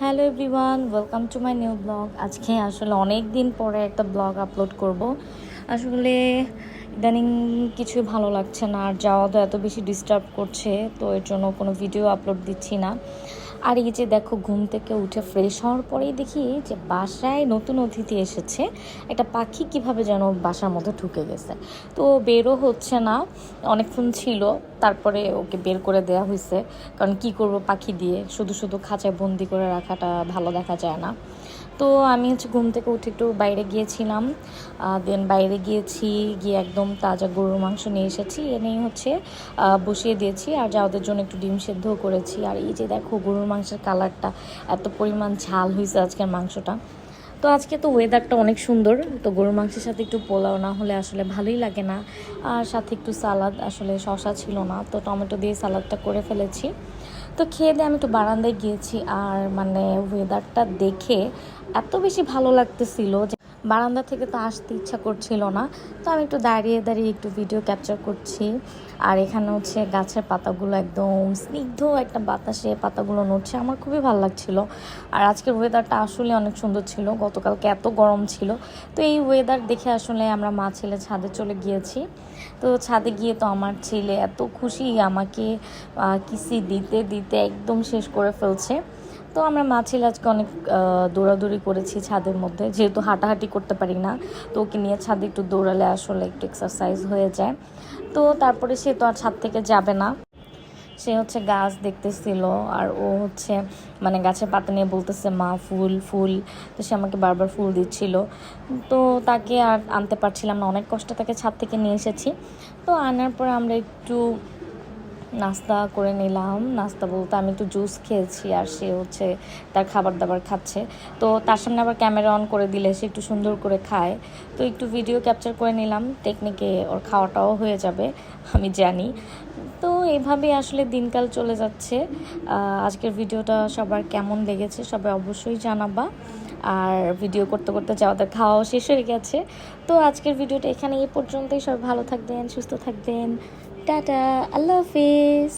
Hello everyone, welcome to my new blog. আজকে আসলে অনেক দিন পরে একটা ব্লগ আপলোড করব। আসলে ইদানিং কিছুই ভালো লাগছে না, আর যাওয়া তো এত বেশি ডিস্টার্ব করছে, তো এর জন্য কোনো ভিডিও আপলোড দিচ্ছি না। আর এই যে দেখো, ঘুম থেকে উঠে ফ্রেশ হওয়ার পরেই দেখি যে বাসায় নতুন অতিথি এসেছে। একটা পাখি কিভাবে যেন বাসার মধ্যে ঢুকে গেছে, তো বেরও হচ্ছে না। অনেকক্ষণ ছিল, তারপরে ওকে বের করে দেওয়া হয়েছে। কারণ কি করব, পাখি দিয়ে শুধু শুধু খাঁচায় বন্দি করে রাখাটা ভালো দেখা যায় না। তো আমি ঘুম থেকে উঠে একটু বাইরে গিয়েছিলাম। দেন বাইরে গিয়ে একদম তাজা গরুর মাংস নিয়ে এসেছি, এনেই বসিয়ে দিয়েছি। আর যা ওদের জন্য একটু ডিম সেদ্ধও করেছি। আর এই যে দেখো, গরুর মাংসের কালারটা এত পরিমাণ ঝাল হয়েছে আজকের মাংসটা। তো আজকে তো ওয়েদারটা অনেক সুন্দর, তো গরুর মাংসের সাথে একটু পোলাও না হলে আসলে ভালোই লাগে না। আর সাথে একটু সালাদ, আসলে শসা ছিল না, তো টমেটো দিয়ে সালাদটা করে ফেলেছি। তো খেয়ে দিয়ে আমি একটু বারান্দায় গিয়েছি, আর মানে ওয়েদারটা দেখে এত বেশি ভালো লাগতেছিল যে বারান্দা থেকে তো আসতে ইচ্ছা করছিল না। তো আমি একটু দাঁড়িয়ে দাঁড়িয়ে একটু ভিডিও ক্যাপচার করছি। আর এখানে গাছের পাতাগুলো একদম স্নিগ্ধ একটা বাতাসে পাতাগুলো নড়ছে, আমার খুবই ভালো লাগছিল। আর আজকের ওয়েদারটা আসলে অনেক সুন্দর ছিল, গতকালকে এত গরম ছিল। তো এই ওয়েদার দেখে আসলে আমরা মা ছেলে ছাদে চলে গিয়েছি। তো ছাদে গিয়ে তো আমার ছেলে এত খুশি, আমাকে কিসি দিতে দিতে একদম শেষ করে ফেলছে। তো আমরা মা ছেলে আজকে অনেক দৌড়াদৌড়ি করেছি ছাদের মধ্যে, যেহেতু হাঁটাহাঁটি করতে পারি না। তো ওকে নিয়ে ছাদে একটু দৌড়ালে আসলে একটু এক্সারসাইজ হয়ে যায়। তো তারপরে সে তো আর ছাদ থেকে যাবে না, সে গাছ দেখতেছিল। আর ও মানে গাছের পাতা নিয়ে বলতেছে, মা ফুল ফুল। তো সে আমাকে বারবার ফুল দিচ্ছিল। তো তাকে আর আনতে পারছিলাম না, অনেক কষ্ট তাকে ছাদ থেকে নিয়ে এসেছি। তো আনার পর আমরা একটু নাস্তা করে নিলাম। নাস্তা বলতে আমি একটু জুস খেয়েছি, আর সে তার খাবার দাবার খাচ্ছে। তো তার সামনে আবার ক্যামেরা অন করে দিলে সে একটু সুন্দর করে খায়। তো একটু ভিডিও ক্যাপচার করে নিলাম, টেকনিকে ওর খাওয়াটাও হয়ে যাবে আমি জানি। তো এইভাবেই আসলে দিনকাল চলে যাচ্ছে। আজকের ভিডিওটা সবার কেমন লেগেছে সবাই অবশ্যই জানাবা। আর ভিডিও করতে করতে যাওয়াদের খাওয়াও শেষ হয়ে গেছে। তো আজকের ভিডিওটা এখানে এই পর্যন্তই। সবাই ভালো থাকবেন, সুস্থ থাকবেন। টাটা, আল্লাহ হাফিজ।